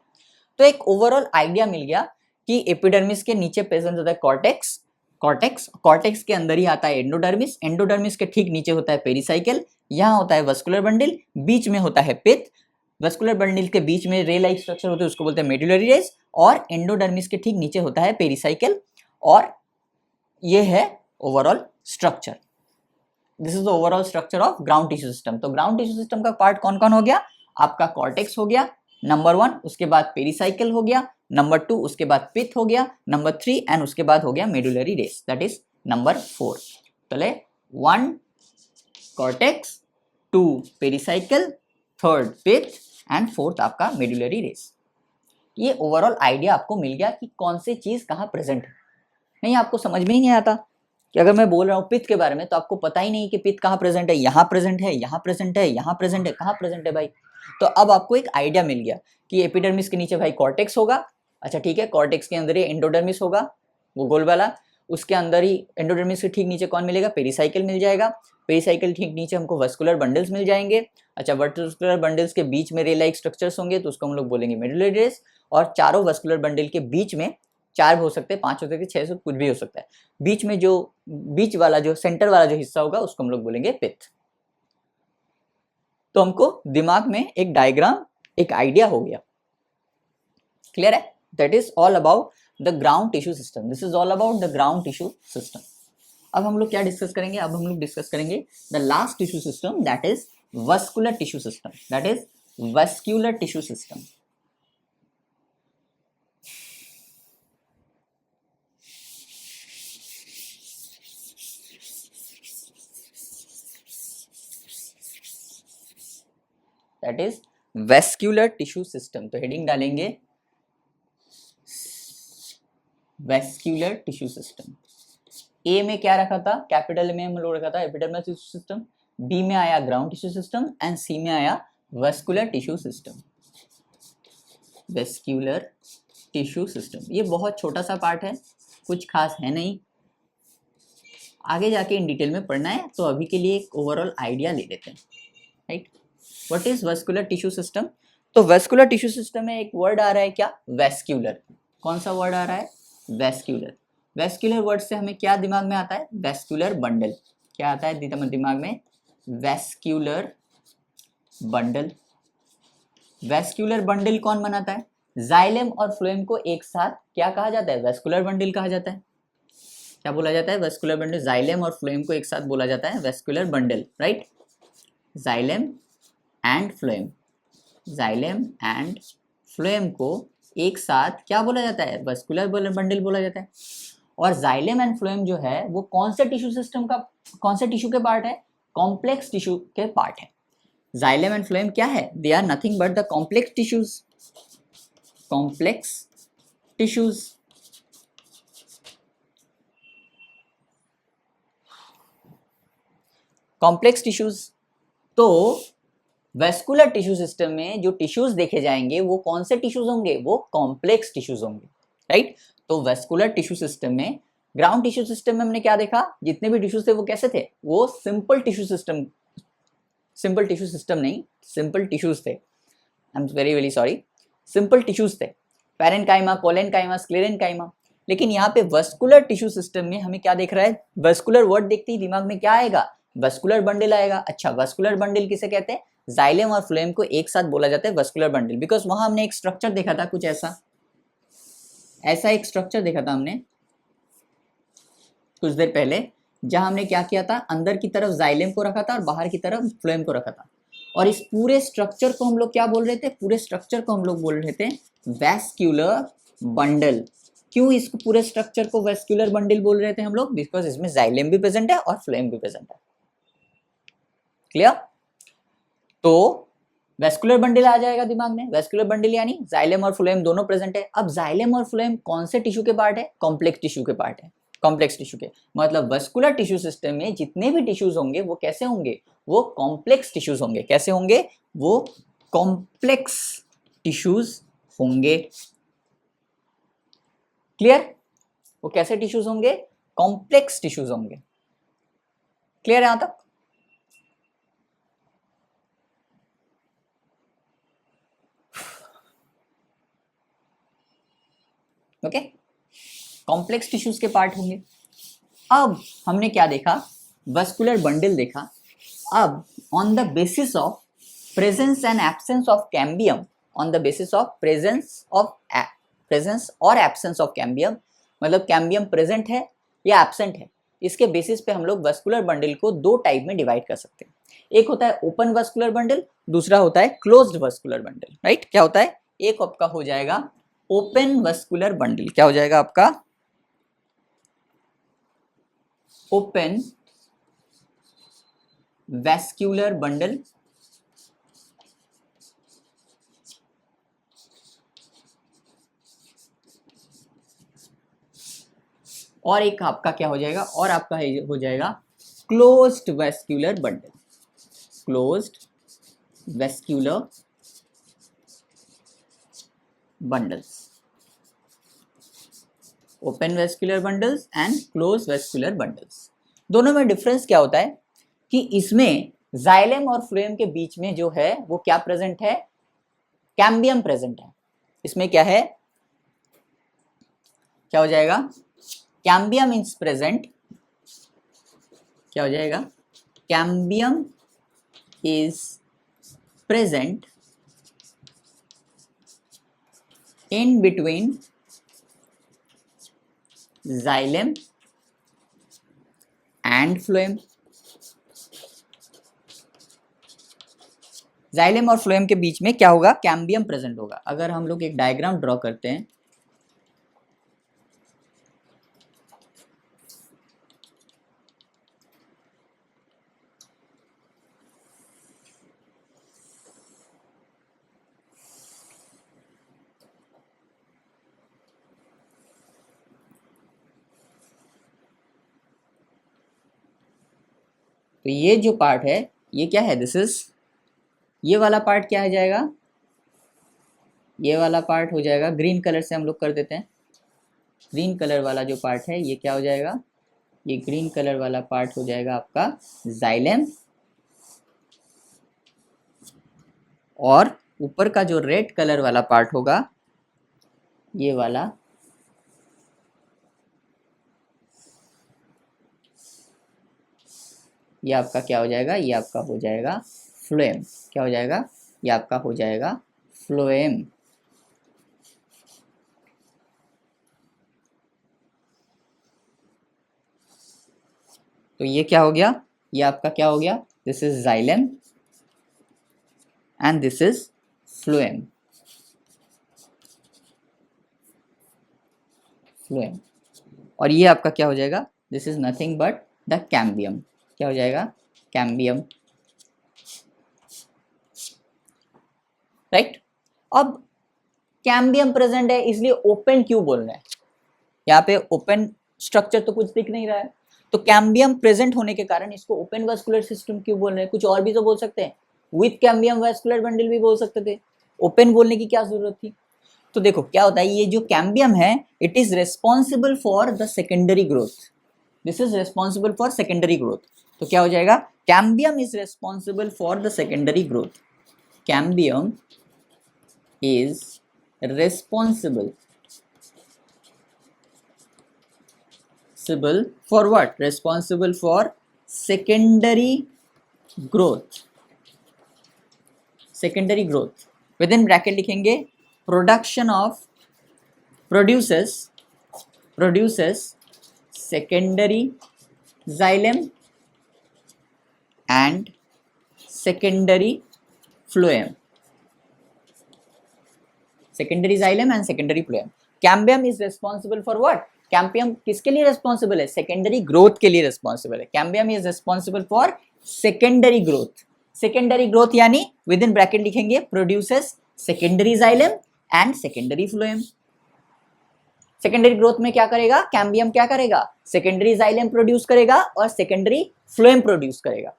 A: तो एक ओवरऑल आइडिया मिल गया कि एपिडर्मिस के नीचे प्रेजेंट होता है कॉर्टेक्स, कॉर्टेक्स के अंदर ही आता है एंडोडर्मिस, एंडोडर्मिस के ठीक नीचे होता है पेरिसाइकिल, यहाँ होता है वस्कुलर बंडल, बीच में होता है पिथ, वस्कुलर बंडल के बीच में रे लाइक स्ट्रक्चर होते हैं उसको बोलते हैं मेडुलरी रेज, और एंडोडर्मिस के ठीक नीचे होता है पेरिसाइकिल। और ये है overall structure, this is the overall structure of ground tissue system. तो ग्राउंड टिश्यू सिस्टम का पार्ट कौन कौन हो गया, आपका कॉर्टेक्स हो गया नंबर 1, उसके बाद पेरिसाइकिल हो गया नंबर 2, उसके बाद पिथ हो गया नंबर 3, एंड उसके बाद हो गया medullary rays, that is number 4 चले 1 cortex, 2 pericycle, 3rd pith and 4th आपका मेडुलरी रेस। ये ओवरऑल आइडिया आपको मिल गया कि कौन सी चीज कहाँ प्रेजेंट है। नहीं आपको समझ में ही नहीं आता कि अगर मैं बोल रहा हूँ पित्त के बारे में तो आपको पता ही नहीं कि पित्त कहाँ प्रेजेंट है, यहाँ प्रेजेंट है, यहाँ प्रेजेंट है, यहाँ प्रेजेंट है, कहाँ प्रेजेंट है भाई। तो अब आपको एक आइडिया मिल गया कि एपिडर्मिस के नीचे भाई कॉर्टेक्स होगा। अच्छा ठीक है, कॉर्टेक्स के अंदर ही एंडोडर्मिस होगा, वो गोल वाला। उसके अंदर ही एंडोडर्मिस के ठीक नीचे कौन मिलेगा, पेरिसाइकिल मिल जाएगा। पेरिसाइकिल ठीक नीचे हमको वस्कुलर बंडल्स मिल जाएंगे। अच्छा वस्कुलर बंडल्स के बीच में रे लाइक स्ट्रक्चर्स होंगे तो उसको हम लोग बोलेंगे मेडुलरी रेस। और चारों वस्कुलर बंडल के बीच में 4 हो सकते हैं, 5 हो सकते हैं, 6 कुछ भी हो सकता है। बीच में जो बीच वाला जो सेंटर वाला जो हिस्सा होगा उसको हम लोग बोलेंगे पित्त। तो हमको दिमाग में एक डायग्राम, एक आइडिया हो गया। क्लियर है? That is all about the ground tissue system. This is all about the ground tissue system. अब हम लोग क्या डिस्कस करेंगे? अब हम लोग डिस्कस करेंगे the last tissue system, that is vascular tissue system. That is vascular tissue system. That is vascular tissue system. तो हेडिंग डालेंगे वेस्क्यूलर टिश्यू सिस्टम। ए में क्या रखा था? कैपिटल में हम लोग रखा था एपिडर्मल टिश्यू सिस्टम। बी में आया ग्राउंड टिश्यू सिस्टम एंड सी में आया vascular tissue system. Vascular tissue system ये बहुत छोटा सा पार्ट है, कुछ खास है नहीं, आगे जाके इन डिटेल में पढ़ना है। तो अभी के लिए एक ओवरऑल आइडिया ले लेते हैं, right? What is vascular tissue system? तो वेस्कुलर टिश्यू सिस्टम में एक वर्ड आ रहा है क्या? वेस्क्यूलर। कौन सा वर्ड आ रहा है? वेस्क्यूलर। वेस्क्यूलर वर्ड से हमें क्या दिमाग में आता है? Vascular bundle. क्या आता है दिमाग में? Vascular bundle. वेस्क्यूलर बंडल कौन बनाता है? जाइलम और फ्लोएम को एक साथ क्या कहा जाता है? वेस्कुलर बंडल कहा जाता है। क्या बोला जाता है? Vascular bundle. जाइलम और फ्लोएम को एक साथ बोला जाता है vascular bundle, right? Xylem and phloem, xylem and phloem को एक साथ क्या बोला जाता है? वेस्कुलर बंडल बोला जाता है। और जाइलम एंड फ्लोएम जो है वो कौन से टिश्यू सिस्टम का, कौन से टिश्यू के पार्ट है? कॉम्प्लेक्स टिश्यू के पार्ट है। जाइलम एंड फ्लोएम क्या है? They are nothing but the complex tissues. Complex tissues. Complex tissues. तो वेस्कुलर टिश्यू सिस्टम में जो टिश्यूज देखे जाएंगे वो कौन से टिश्यूज होंगे? वो कॉम्प्लेक्स टिश्यूज होंगे, राइट? तो वेस्कुलर टिश्यू सिस्टम में, ग्राउंड टिश्यू सिस्टम में हमने क्या देखा? जितने भी टिश्यूज थे वो कैसे थे? वो simple tissue system, simple tissue system नहीं, सिंपल टिश्यूज थे। I am very sorry, simple tissues थे। Parenchyma, collenchyma, sclerenchyma. लेकिन यहाँ पे वेस्कुलर टिश्यू सिस्टम में हमें क्या देख रहा है? वेस्कुलर वर्ड देखते ही दिमाग में क्या आएगा? वेस्कुलर बंडल आएगा। अच्छा वेस्कुलर बंडल किसे कहते हैं? जाइलम और फ्लोएम को एक साथ बोला जाता है वेस्कुलर बंडल, बिकॉज वहां हमने एक स्ट्रक्चर देखा था, कुछ ऐसा एक स्ट्रक्चर देखा था हमने कुछ देर पहले, जहां हमने क्या किया था? अंदर की तरफ जाइलम को रखा था और बाहर की तरफ फ्लोएम को रखा था। और इस पूरे स्ट्रक्चर को हम लोग क्या बोल रहे थे? पूरे स्ट्रक्चर को हम लोग बोल रहे थे वेस्क्यूलर बंडल। क्यों इस पूरे स्ट्रक्चर को वेस्क्यूलर बंडल बोल रहे थे हम लोग? बिकॉज इसमें जाइलम भी प्रेजेंट है और फ्लोएम भी प्रेजेंट है। क्लियर? तो वेस्कुलर बंडल आ जाएगा दिमाग में। वेस्कुलर बंडल यानी जाइलम और फ्लोएम दोनों प्रेजेंट है। अब जाइलम और फ्लोएम कौन से टिश्यू के पार्ट है? कॉम्प्लेक्स टिश्यू के पार्ट है। कॉम्प्लेक्स टिश्यू के मतलब वेस्कुलर टिश्यू सिस्टम में जितने भी टिश्यूज होंगे वो कैसे होंगे? वो कॉम्प्लेक्स टिश्यूज होंगे। कैसे होंगे? वो कॉम्प्लेक्स टिश्यूज होंगे। क्लियर? वो कैसे टिश्यूज होंगे? कॉम्प्लेक्स टिश्यूज होंगे। क्लियर है यहां तक? ओके, कॉम्प्लेक्स टिश्यूज के पार्ट होंगे। अब हमने क्या देखा? वेस्कुलर बंडल देखा। अब on the basis of presence and absence of cambium, on the basis of presence और एब्सेंस ऑफ कैम्बियम, मतलब कैम्बियम प्रेजेंट है या एब्सेंट है, इसके बेसिस पे हम लोग वेस्कुलर बंडल को दो टाइप में डिवाइड कर सकते हैं। एक होता है ओपन वेस्कुलर बंडल, दूसरा होता है क्लोज्ड वेस्कुलर बंडल, राइट? क्या होता है? एक आपका हो जाएगा ओपन वेस्कुलर बंडल। क्या हो जाएगा आपका? ओपन वैस्क्यूलर बंडल और एक आपका क्या हो जाएगा, और आपका हो जाएगा closed vascular bundle, closed vascular bundles, open vascular bundles and close vascular bundles. दोनों में डिफरेंस क्या होता है कि इसमें जाइलम और फ्लोएम के बीच में जो है वो क्या प्रेजेंट है, कैम्बियम प्रेजेंट है। इसमें क्या है, क्या हो जाएगा, कैम्बियम इज प्रेजेंट, क्या हो जाएगा, cambium is present in between xylem and phloem। xylem और phloem के बीच में क्या होगा, कैम्बियम प्रेजेंट होगा। अगर हम लोग एक डायग्राम ड्रॉ करते हैं, तो ये जो पार्ट है ये क्या है, दिस इज, ये वाला पार्ट क्या हो जाएगा, ये वाला पार्ट हो जाएगा, ग्रीन कलर से हम लोग कर देते हैं, ग्रीन कलर वाला जो पार्ट है ये क्या हो जाएगा, ये ग्रीन कलर वाला पार्ट हो जाएगा आपका जाइलम, और ऊपर का जो रेड कलर वाला पार्ट होगा ये वाला ये आपका क्या हो जाएगा, ये आपका हो जाएगा फ्लोएम, क्या हो जाएगा, ये आपका हो जाएगा फ्लोएम। तो ये क्या हो गया, ये आपका क्या हो गया, this is xylem and this is phloem, phloem. और ये आपका क्या हो जाएगा, this is nothing but the cambium, क्या हो जाएगा, कैम्बियम, राइट। अब कैम्बियम प्रेजेंट है इसलिए ओपन क्यों बोल रहे हैं, यहाँ पे ओपन स्ट्रक्चर तो कुछ दिख नहीं रहा है, तो कैम्बियम प्रेजेंट होने के कारण इसको ओपन वास्कुलर सिस्टम क्यों बोल रहे हैं, कुछ और भी तो बोल सकते हैं, विथ कैम्बियम वास्कुलर बंडल भी बोल सकते थे, ओपन बोलने की क्या जरूरत थी। तो देखो क्या होता है, ये जो कैम्बियम है it is responsible for the secondary growth, this is responsible for secondary growth. तो क्या हो जाएगा, cambium is responsible for the secondary growth, cambium is responsible for what, responsible for secondary growth, secondary growth within bracket लिखेंगे, produces secondary xylem and secondary phloem, secondary xylem and secondary phloem। Cambium is responsible for what, cambium किसके लिए responsible है, secondary growth के लिए responsible है, cambium is responsible for secondary growth, secondary growth यानी with in bracket लिखेंगे produces secondary xylem and secondary phloem। Secondary growth में क्या करेगा, कैम्बियम क्या करेगा, सेकेंडरी xylem प्रोड्यूस करेगा और सेकेंडरी phloem प्रोड्यूस करेगा,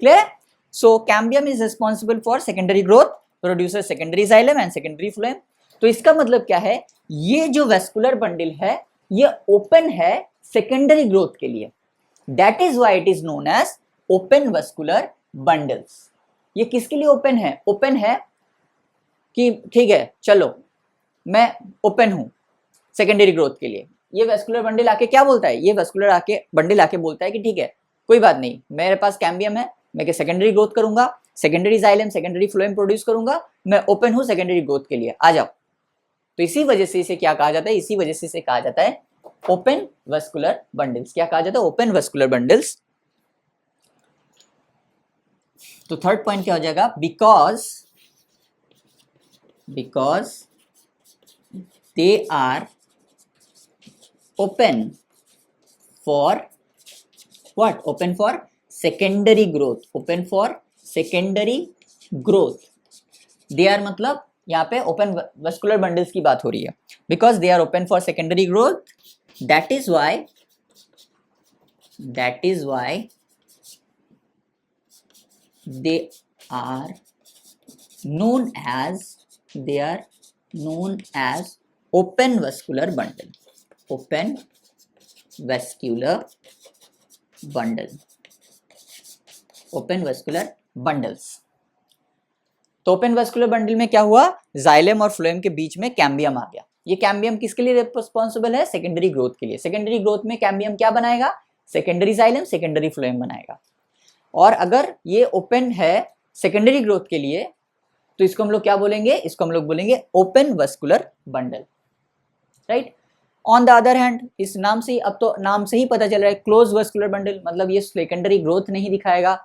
A: क्लियर है। So cambium is responsible for secondary growth, produces secondary xylem and secondary phloem। तो इसका मतलब क्या है, ये जो वेस्कुलर बंडल है ये ओपन है सेकेंडरी ग्रोथ के लिए, that is why it is known as open vascular bundles. ये किसके लिए ओपन है, ओपन है कि ठीक है चलो मैं ओपन हूं सेकेंडरी ग्रोथ के लिए, ये वेस्कुलर बंडल आके क्या बोलता है, ये वेस्कुलर आके बंडल आके बोलता है कि ठीक है कोई बात नहीं, मेरे पास कैम्बियम है, मैं सेकेंडरी ग्रोथ करूंगा, secondary xylem secondary phloem produce करूंगा, मैं ओपन हूं सेकेंडरी ग्रोथ के लिए, आ जाओ। तो इसी वजह से इसे क्या कहा जाता है, इसी वजह से इसे कहा जाता है ओपन वेस्कुलर बंडल्स, क्या कहा जाता है, ओपन वेस्कुलर बंडल्स। तो थर्ड पॉइंट क्या हो जाएगा, because they are open for what? Open for secondary growth, open for secondary growth. They are मतलब यहाँ पे ओपन वेस्कुलर बंडल्स की बात हो रही है, because they are open for secondary growth, that is why they are known as open vascular bundle, open vascular bundle, open vascular bundles। तो open vascular bundle में क्या हुआ? जाइलम और फ्लोएम के बीच में कैम्बियम आ गया। ये कैम्बियम किसके लिए रिस्पॉन्सिबल है? सेकेंडरी ग्रोथ के लिए। सेकेंडरी ग्रोथ में कैम्बियम क्या बनाएगा? सेकेंडरी जाइलम, सेकेंडरी फ्लोएम बनाएगा। और अगर ये ओपन है सेकेंडरी ग्रोथ के लिए तो इसको हम लोग क्या बोलेंगे? इसको हम लोग बोलेंगे open vascular bundle, right. On the other hand, इस नाम से ही, अब तो नाम से ही पता चल रहा है, क्लोज वेस्कुलर बंडल मतलब ये सेकेंडरी ग्रोथ नहीं दिखाएगा।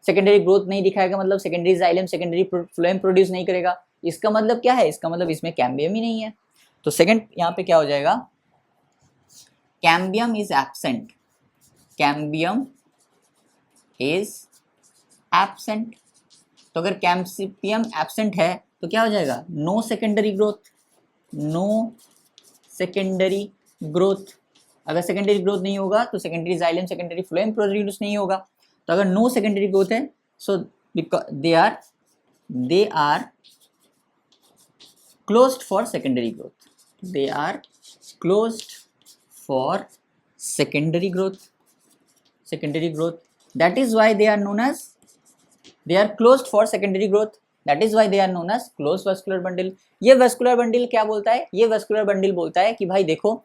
A: सेकेंडरी ग्रोथ नहीं दिखाएगा मतलब secondary xylem, secondary phloem produce नहीं करेगा। इसका मतलब क्या है? इसका मतलब इसमें कैम्बियम ही नहीं है। तो सेकंड यहाँ पे क्या हो जाएगा? Cambium is absent, cambium is absent. तो अगर कैम्बियम एब्सेंट है तो क्या हो जाएगा? No secondary growth, no secondary growth. अगर सेकेंडरी ग्रोथ नहीं होगा तो secondary xylem, secondary phloem produce नहीं होगा। तो अगर नो सेकेंडरी ग्रोथ है, so they are closed for secondary growth, they are closed for secondary growth, secondary growth. That is why they are known as, they are closed for secondary growth, that is why they are known as closed vascular bundle। ये vascular bundle क्या बोलता है? ये vascular bundle बोलता है कि भाई देखो,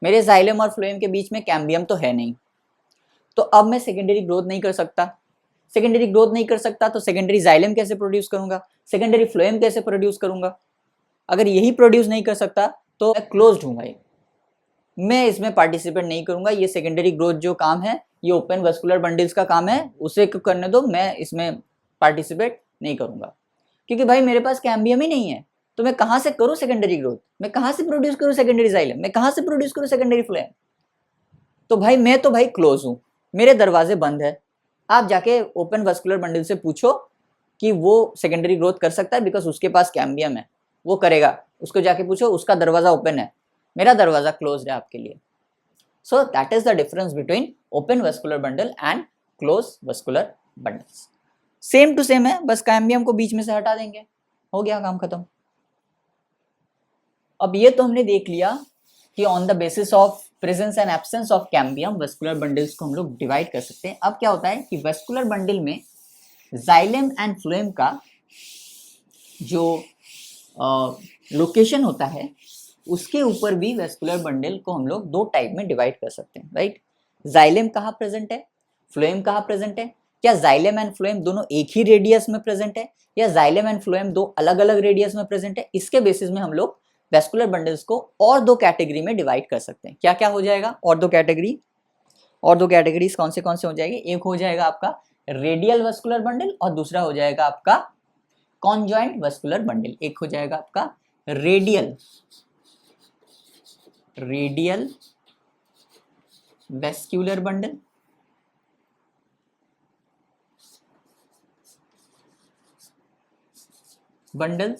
A: मेरे जाइलम और फ्लोएम के बीच में कैम्बियम तो है नहीं, तो अब मैं सेकेंडरी ग्रोथ नहीं कर सकता। सेकेंडरी ग्रोथ नहीं कर सकता तो सेकेंडरी जाइलम कैसे प्रोड्यूस करूंगा? सेकेंडरी फ्लोएम कैसे प्रोड्यूस करूंगा? अगर यही प्रोड्यूस नहीं कर सकता तो मैं क्लोज्ड हूं भाई, मैं इसमें पार्टिसिपेट नहीं करूंगा। ये सेकेंडरी ग्रोथ जो काम है ये ओपन वेस्कुलर बंडल्स का काम है, उसे करने दो, मैं इसमें पार्टिसिपेट नहीं करूंगा। क्योंकि भाई मेरे पास कैम्बियम ही नहीं है, तो मैं कहां से करूं सेकेंडरी ग्रोथ? मैं कहां से प्रोड्यूस करूं सेकेंडरी जाइलम? मैं कहां से प्रोड्यूस करूं सेकेंडरी फ्लोएम? तो भाई मैं तो भाई क्लोज हूं, मेरे दरवाजे बंद है। आप जाके ओपन वेस्कुलर बंडल से पूछो कि वो सेकेंडरी ग्रोथ कर सकता है, बिकॉज उसके पास कैम्बियम है, वो करेगा। उसको जाके पूछो, उसका दरवाजा ओपन है, मेरा दरवाजा क्लोज है आपके लिए। So that is the difference between open vascular bundle and close vascular bundles. Same to same है, बस कैम्बियम को बीच में से हटा देंगे, हो गया काम खत्म। अब ये तो हमने देख लिया कि on the basis of presence and absence of cambium vascular bundles को हम लोग डिवाइड कर सकते हैं। अब क्या होता है कि वेस्कुलर बंडल में जाइलम एंड फ्लोएम का जो लोकेशन होता है उसके ऊपर भी वेस्कुलर बंडल को हम लोग दो टाइप में डिवाइड कर सकते हैं, राइट। जाइलम कहाँ प्रेजेंट है, फ्लोएम कहाँ प्रेजेंट है? क्या जाइलम एंड फ्लोएम दोनों एक ही रेडियस में प्रेजेंट है, या जाइलम एंड फ्लोएम दो अलग अलग रेडियस में प्रेजेंट है? इसके बेसिस में हम लोग वेस्कुलर बंडल्स को और दो कैटेगरी में डिवाइड कर सकते हैं। क्या क्या हो जाएगा और दो कैटेगरी? और दो कैटेगरीज कौन से हो जाएंगे? एक हो जाएगा आपका रेडियल वेस्कुलर बंडल और दूसरा हो जाएगा आपका कॉन्जॉइंट वेस्कुलर बंडल। एक हो जाएगा आपका रेडियल वेस्कुलर बंडल,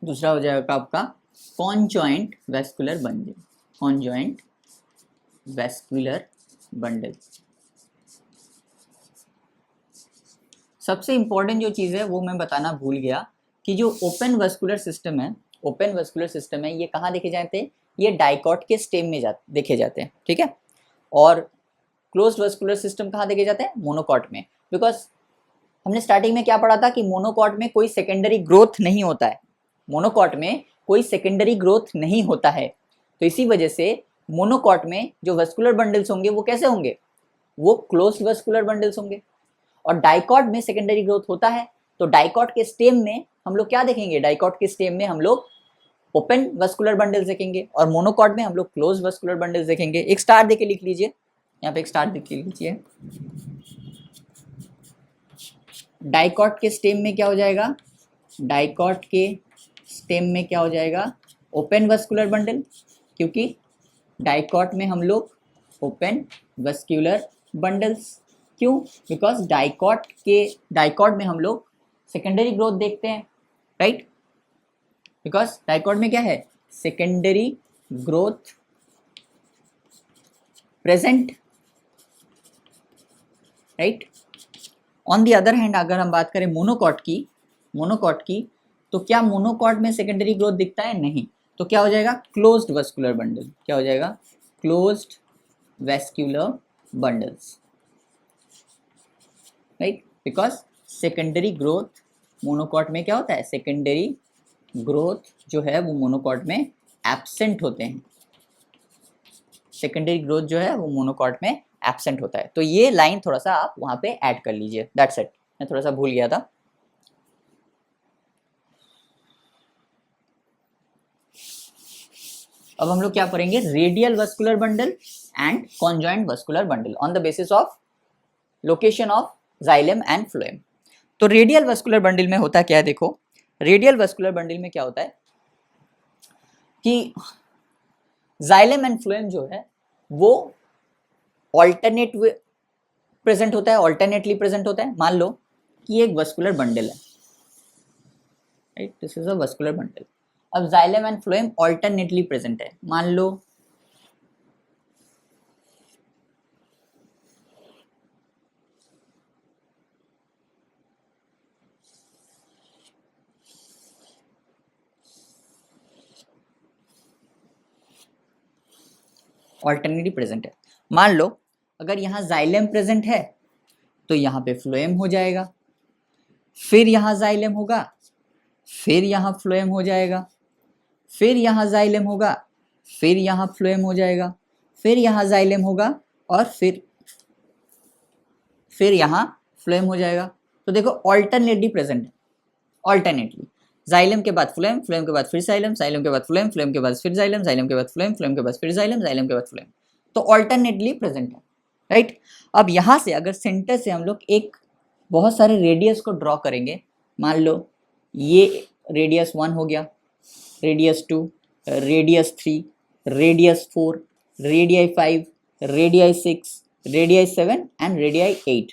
A: दूसरा हो जाएगा आपका conjoint vascular bundle, conjoint vascular bundle. सबसे इंपॉर्टेंट जो चीज़ है वो मैं बताना भूल गया कि जो ओपन वेस्कुलर सिस्टम है, ये कहाँ देखे जाते हैं? ये डाइकॉट के स्टेम में देखे जाते हैं, ठीक है। और क्लोज्ड वेस्कुलर सिस्टम कहाँ देखे जाते हैं? मोनोकॉट में। बिकॉज हमने स्टार्टिंग में क्या पढ़ा था कि मोनोकॉट में कोई सेकेंडरी ग्रोथ नहीं होता है, मोनोकॉट में कोई सेकेंडरी ग्रोथ नहीं होता है। तो इसी वजह से मोनोकॉट में जो वेस्कुलर बंडल्स होंगे वो कैसे होंगे? वो क्लोज्ड वेस्कुलर बंडल्स होंगे। और डाइकॉट में सेकेंडरी ग्रोथ होता है, तो डाइकॉट के स्टेम में हम लोग क्या देखेंगे? डाइकॉट के स्टेम में हम लोग ओपन वेस्कुलर बंडल्स देखेंगे और मोनोकॉट में हम लोग क्लोज वेस्कुलर बंडल्स देखेंगे। एक स्टार देके लिख लीजिए, यहाँ पे एक स्टार देख लीजिए। डाइकॉट के स्टेम में क्या हो जाएगा? डाइकॉट के स्टेम में क्या हो जाएगा? ओपन वस्कुलर बंडल, क्योंकि डाइकॉट में हम लोग ओपन वस्कुलर बंडल्स, क्यों? बिकॉज डाइकॉट में हम लोग सेकेंडरी ग्रोथ देखते हैं, राइट? बिकॉज डाइकॉट में क्या है? Secondary growth present, right? On the other hand अगर हम बात करें मोनोकॉट की, तो क्या मोनोकॉट में सेकेंडरी ग्रोथ दिखता है? नहीं। तो क्या हो जाएगा? Closed vascular bundle. क्या हो जाएगा? Closed vascular bundles, right? Because secondary growth monocot में क्या होता है? सेकेंडरी ग्रोथ जो है वो मोनोकॉट में एब्सेंट होते हैं। सेकेंडरी ग्रोथ जो है वो मोनोकॉट में एब्सेंट होता है। तो ये लाइन थोड़ा सा आप वहां पे ऐड कर लीजिए, दैट्स इट। मैं थोड़ा सा भूल गया था। अब हम लोग क्या पढ़ेंगे? Radial vascular bundle and conjoint vascular bundle on the basis of location of xylem and phloem. तो रेडियल वस्कुलर बंडल में होता क्या है? देखो, रेडियल वस्कुलर बंडल में क्या होता है कि जाइलम एंड फ्लोएम जो है वो ऑल्टरनेट प्रेजेंट होता है, ऑल्टरनेटली प्रेजेंट होता है। मान लो कि एक वस्कुलर बंडल है, right? This is a vascular bundle. अब xylem and phloem alternately present है। मान लो ऑल्टरनेटली प्रेजेंट है। मान लो अगर यहाँ जाइलम प्रेजेंट है तो यहाँ पे फ्लोएम हो जाएगा, फिर यहाँ जाइलम होगा, फिर यहाँ फ्लोएम हो जाएगा, फिर यहाँ जाइलम होगा, फिर यहाँ फ्लोएम हो जाएगा, फिर यहाँ जाइलम होगा और फिर यहाँ फ्लोएम हो जाएगा। तो देखो ऑल्टरनेटली प्रेजेंट है, ऑल्टरनेटली जाइलम के बाद फ्लोएम, फ्लोएम के बाद फिर जाइलम, जाइलम के बाद फ्लोएम, फ्लोएम के बाद फिर जाइलम, जाइलम के बाद फ्लोएम, फ्लोएम के बाद फिर जाइलम, जाइलम के बाद फ्लोएम। तो ऑल्टरनेटली प्रेजेंट है, राइट? अब यहाँ से अगर सेंटर से हम लोग एक बहुत सारे रेडियस को ड्रॉ करेंगे, मान लो ये रेडियस 1 हो गया, radius 2, radius 3, radius 4, radii 5, radii 6, radii 7 and radii 8।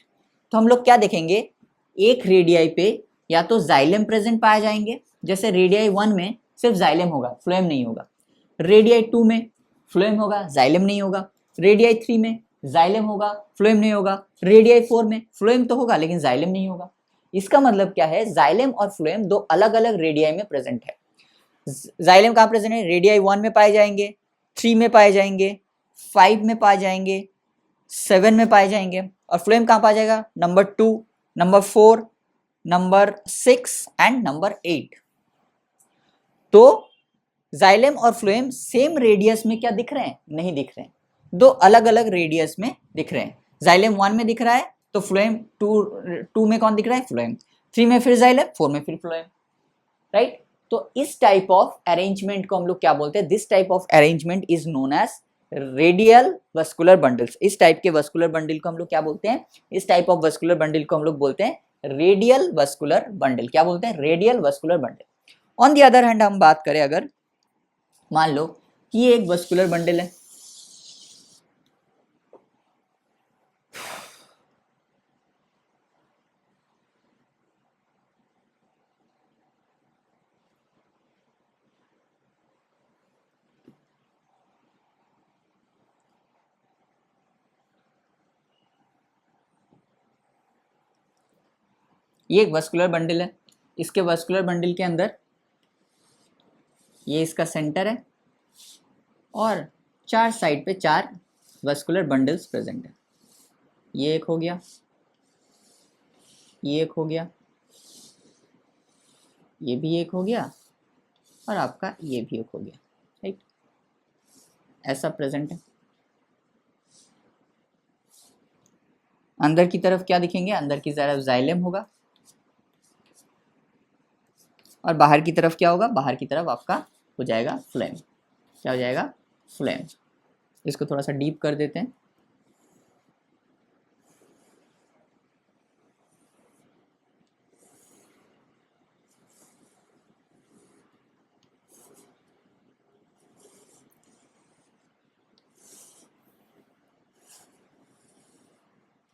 A: तो हम लोग क्या देखेंगे? एक रेडियाई पे या तो जाइलम प्रेजेंट पाए जाएंगे, जैसे रेडियाई 1 में सिर्फ जाइलम होगा, फ्लोएम नहीं होगा। रेडियाई 2 में फ्लोएम होगा, जाइलम नहीं होगा। रेडियाई 3 में जाइलम होगा, फ्लोएम नहीं होगा। रेडियाई 4 में फ्लोएम तो होगा लेकिन जाइलम नहीं होगा। इसका मतलब क्या है? जाइलम और फ्लोएम दो अलग अलग रेडियाई में प्रेजेंट है। जाइलम कहाँ प्रेजेंट है? रेडियाई 1 में पाए जाएंगे, 3 में पाए जाएंगे, 5 में पाए जाएंगे, 7 में पाए जाएंगे। और फ्लोएम कहाँ पाया जाएगा? Number 2, number 4, number 6 and number 8। तो जाइलम और फ्लोएम सेम रेडियस में क्या दिख रहे हैं? नहीं दिख रहे हैं, दो अलग अलग रेडियस में दिख रहे हैं। जाइलम 1 में दिख रहा है तो फ्लोएम 2 में कौन दिख रहा है? फ्लोएम। 3 में फिर जाइलम, 4 में फिर फ्लोएम, राइट? तो इस टाइप ऑफ अरेंजमेंट को हम लोग क्या बोलते हैं? This type of arrangement is known as radial vascular bundles. इस टाइप के वस्कुलर बंडल को हम लोग क्या बोलते हैं? इस टाइप ऑफ वस्कुलर बंडल को हम लोग बोलते हैं रेडियल वस्कुलर बंडल। क्या बोलते हैं? Radial vascular bundle. On the other hand हम बात करें, अगर मान लो कि ये एक वस्कुलर बंडल है, ये एक वस्कुलर बंडल है। इसके वस्कुलर बंडल के अंदर ये इसका सेंटर है और चार साइड पे चार वस्कुलर बंडल्स प्रेजेंट है। ये एक हो गया, ये एक हो गया, ये भी एक हो गया और आपका ये भी एक हो गया, राइट? ऐसा प्रेजेंट है। अंदर की तरफ क्या दिखेंगे? अंदर की तरफ जाइलम होगा और बाहर की तरफ क्या होगा? बाहर की तरफ आपका हो जाएगा फ्लोएम। क्या हो जाएगा? फ्लोएम। इसको थोड़ा सा डीप कर देते हैं।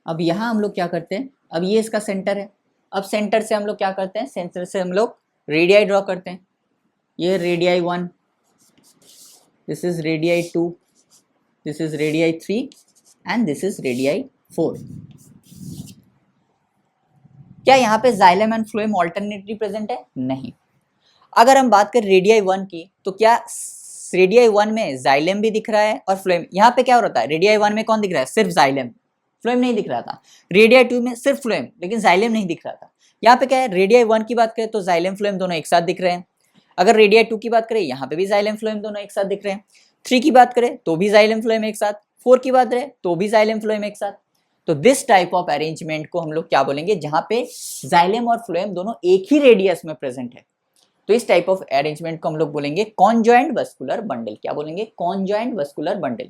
A: अब यहाँ हम लोग क्या करते हैं, अब ये इसका सेंटर है, अब सेंटर से हम लोग क्या करते हैं, सेंटर से हम लोग रेडियाई ड्रॉ करते हैं। ये radii 1, this is radii 2, this is radii 3 and this is radii 4। क्या यहाँ पे xylem and phloem alternately present है? नहीं। अगर हम बात करें रेडियाई 1 की, तो क्या रेडियाई 1 में जाइलम भी दिख रहा है और फ्लोएम? यहाँ पे क्या हो रहा है, रेडियाई 1 में कौन दिख रहा है, सिर्फ जाइलम, फ्लोएम नहीं दिख रहा था। रेडियाई 2 में सिर्फ फ्लोएम लेकिन जाइलम नहीं दिख रहा था। यहाँ पे क्या है, रेडियाई 1 की बात करें तो जाइलम फ्लोएम दोनों एक साथ दिख रहे हैं। अगर रेडियाई 2 की बात करें, यहाँ पे भी जाइलम फ्लोएम दोनों एक साथ दिख रहे हैं। 3 की बात करें तो भी जाइलम फ्लोएम एक साथ, 4 की बात करें तो भी जाइलम फ्लोएम एक साथ। तो दिस टाइप ऑफ अरेंजमेंट को हम लोग क्या बोलेंगे, जहां पे जाइलम और फ्लोएम दोनों एक ही रेडियस में प्रेजेंट है, तो इस टाइप ऑफ अरेंजमेंट को हम लोग बोलेंगे कॉन्जॉइंट वस्कुलर बंडल। क्या बोलेंगे, conjoint vascular bundle.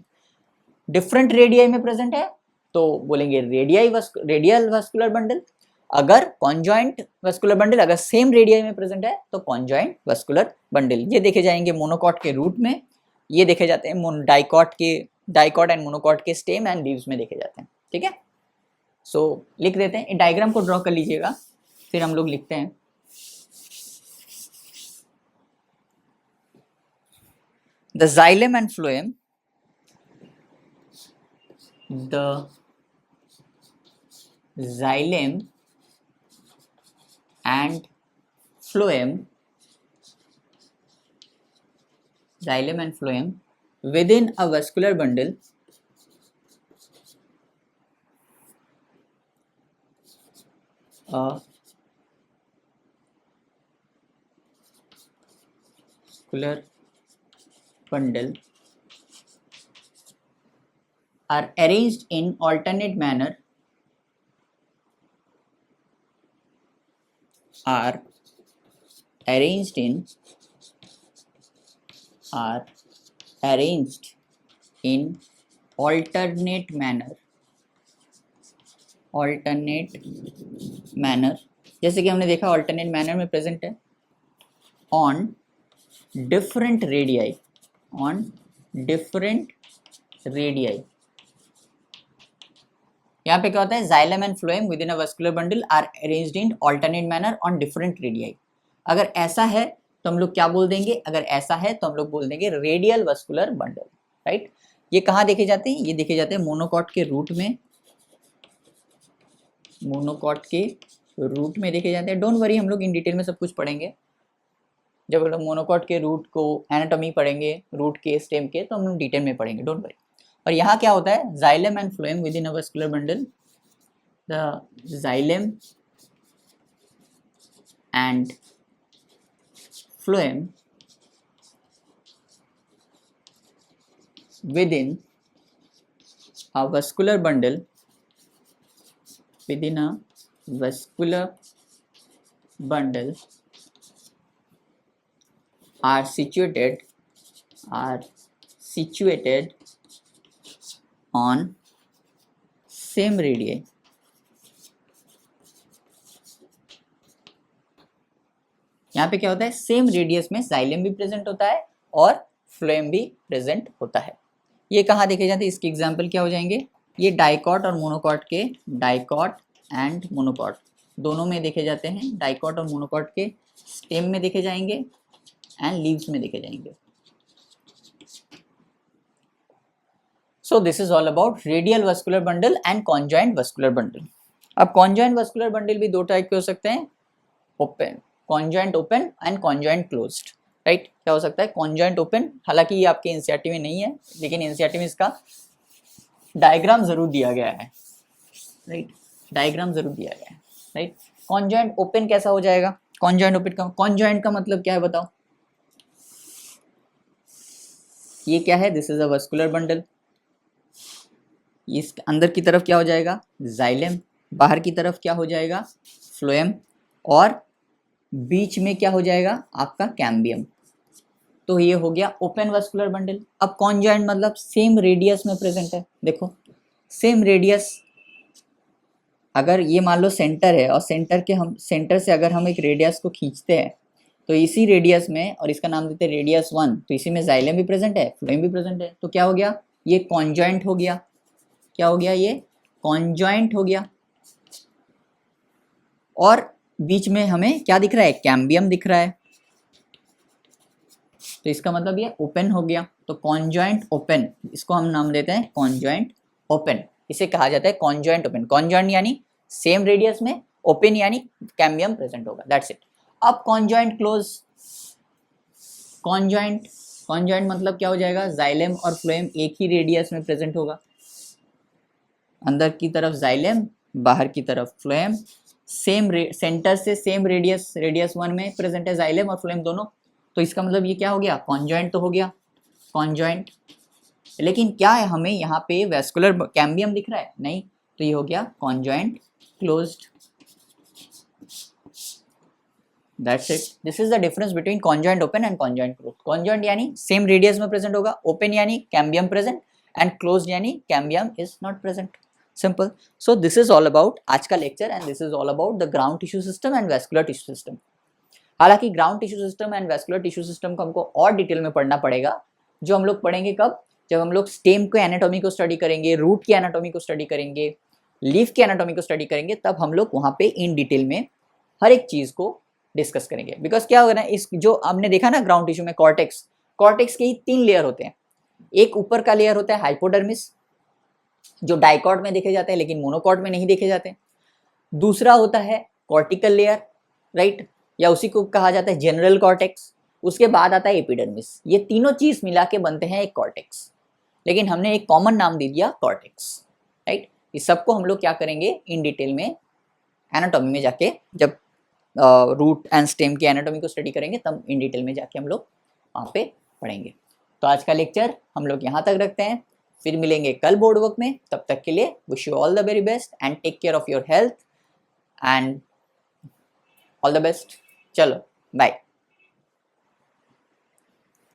A: Different radii में प्रेजेंट है तो बोलेंगे रेडियल वस्कुलर बंडल। अगर कॉन्जॉइंट वस्कुलर बंडल अगर सेम रेडियाई में प्रेजेंट है तो कॉन्जॉइंट वस्कुलर बंडल। ये देखे जाएंगे मोनोकॉट के रूट में, ये देखे जाते हैं डाइकॉट एंड मोनोकॉट के स्टेम एंड लीव्स में देखे जाते हैं। ठीक है, सो लिख देते हैं, डायग्राम को ड्रॉ कर लीजिएगा, फिर हम लोग लिखते हैं। The xylem and phloem, the xylem and phloem, within a vascular bundle are arranged in alternate manner, arranged in alternate manner, जैसे कि हमने देखा alternate manner में प्रेजेंट है on different radii, यहाँ पे क्या होता है, xylem and phloem within a vascular bundle are arranged in alternate manner on different radii. अगर ऐसा है तो हम लोग क्या बोल देंगे, अगर ऐसा है तो हम लोग बोल देंगे रेडियल वस्कुलर बंडल। राइट, ये कहाँ देखे जाते हैं, ये देखे जाते हैं मोनोकॉट के रूट में, देखे जाते हैं। डोंट वरी, हम लोग इन डिटेल में सब कुछ पढ़ेंगे। जब हम लोग मोनोकॉट के रूट को एनाटॉमी पढ़ेंगे, रूट के स्टेम के, तो हम लोग डिटेल में पढ़ेंगे, डोंट वरी। और यहाँ क्या होता है, xylem and phloem within a vascular bundle, the xylem and phloem within a vascular bundle, are situated on same radii। यहाँ पे क्या होता है, सेम रेडियस में जाइलम भी प्रेजेंट होता है और फ्लोएम भी प्रेजेंट होता है। ये कहाँ देखे जाते हैं, इसके एग्जाम्पल क्या हो जाएंगे, ये डाइकॉट और मोनोकॉट के, डाइकॉट एंड मोनोकॉट दोनों में देखे जाते हैं। डाइकॉट और मोनोकॉट के स्टेम में देखे जाएंगे एंड लीव्स में देखे जाएंगे। सो this is all about radial vascular bundle and conjoint vascular bundle. अब कॉन्जॉइंट वस्कुलर बंडल भी दो टाइप के हो सकते हैं, open, conjoint open and conjoint closed. Right, क्या हो सकता है, कॉन्जॉइंट ओपन, हालांकि ये आपके एनसीईआरटी में नहीं है, लेकिन एनसीईआरटी में इसका डायग्राम जरूर दिया गया है। राइट, डायग्राम जरूर दिया गया है। राइट, कॉन्जॉइंट ओपन कैसा हो जाएगा, कॉन्जॉइंट ओपन का, कॉन्जॉइंट का मतलब क्या है बताओ, ये क्या है, this is a vascular bundle, इस अंदर की तरफ क्या हो जाएगा, जाइलम, बाहर की तरफ क्या हो जाएगा, फ्लोएम, और बीच में क्या हो जाएगा आपका कैम्बियम। तो ये हो गया ओपन वस्कुलर बंडल। अब कॉन्जॉइंट मतलब सेम रेडियस में प्रेजेंट है। देखो सेम रेडियस, अगर ये मान लो सेंटर है और सेंटर से अगर हम एक रेडियस को खींचते हैं तो इसी रेडियस में, और इसका नाम देते हैं रेडियस 1, तो इसी में जाइलम भी प्रेजेंट है, फ्लोएम भी प्रेजेंट है, तो क्या हो गया, ये कॉन्जॉइंट हो गया। क्या हो गया, ये कॉन्जॉइंट हो गया, और बीच में हमें क्या दिख रहा है, कैम्बियम दिख रहा है, तो इसका मतलब ये ओपन हो गया। तो कॉन्जॉइंट ओपन, इसको हम नाम देते हैं कॉन्जॉइंट ओपन, इसे कहा जाता है कॉन्जॉइंट ओपन। कॉन्जॉइंट यानी सेम रेडियस में, ओपन यानी कैम्बियम प्रेजेंट होगा, दैट्स इट। अब कॉन्जॉइंट क्लोज, कॉन्जॉइंट मतलब क्या हो जाएगा, जाइलम और फ्लोएम एक ही रेडियस में प्रेजेंट होगा, अंदर की तरफ जाइलम, बाहर की तरफ फ्लोएम, सेम सेंटर से सेम रेडियस 1 में प्रेजेंट है जाइलम और फ्लोएम दोनों, तो इसका मतलब ये क्या हो गया, कॉन्जॉइंट तो हो गया, कॉन्जॉइंट। लेकिन क्या है, हमें यहाँ पे वेस्कुलर कैम्बियम दिख रहा है, नहीं, तो ये हो गया conjoint closed, that's it. This is the difference between conjoint open and conjoint close. Conjoint यानी सेम रेडियस में प्रेजेंट होगा, ओपन यानी कैम्बियम प्रेजेंट, एंड क्लोज्ड यानी cambium is not present, simple. So this is all about आज का lecture, and this is all about the ground tissue system and vascular tissue system. हालांकि ground tissue system and vascular tissue system को हमको और detail में पढ़ना पड़ेगा, जो हम लोग पढ़ेंगे कब, जब हम लोग स्टेम के एनाटॉमी को स्टडी करेंगे, रूट की एनाटॉमी को स्टडी करेंगे, लीफ की एनाटॉमी को स्टडी करेंगे, तब हम लोग वहाँ पे इन डिटेल में हर एक चीज़ को डिस्कस करेंगे। बिकॉज क्या होगा ना, इस जो आपने देखा ना ग्राउंड टिश्यू में कॉर्टेक्स, कॉर्टेक्स के ही 3 लेयर होते हैं। एक ऊपर का लेयर होता है हाइपोडर्मिस, जो डाइकॉट में देखे जाते हैं लेकिन मोनोकॉट में नहीं देखे जाते। दूसरा होता है कॉर्टिकल लेयर, राइट, या उसी को कहा जाता है जनरल कॉर्टेक्स। उसके बाद आता है एपिडर्मिस। ये तीनों चीज मिला के बनते हैं एक कॉर्टेक्स, लेकिन हमने एक कॉमन नाम दे दिया कॉर्टेक्स, राइट। इस सबको हम लोग क्या करेंगे इन डिटेल में एनाटॉमी में जाके, जब रूट एंड स्टेम की एनाटॉमी को स्टडी करेंगे तब इन डिटेल में जाके हम लोग वहाँ पे पढ़ेंगे। तो आज का लेक्चर हम लोग यहाँ तक रखते हैं, फिर मिलेंगे कल बोर्ड वर्क में। तब तक के लिए wish you all the very best and take care of your health and all the best. चलो बाय।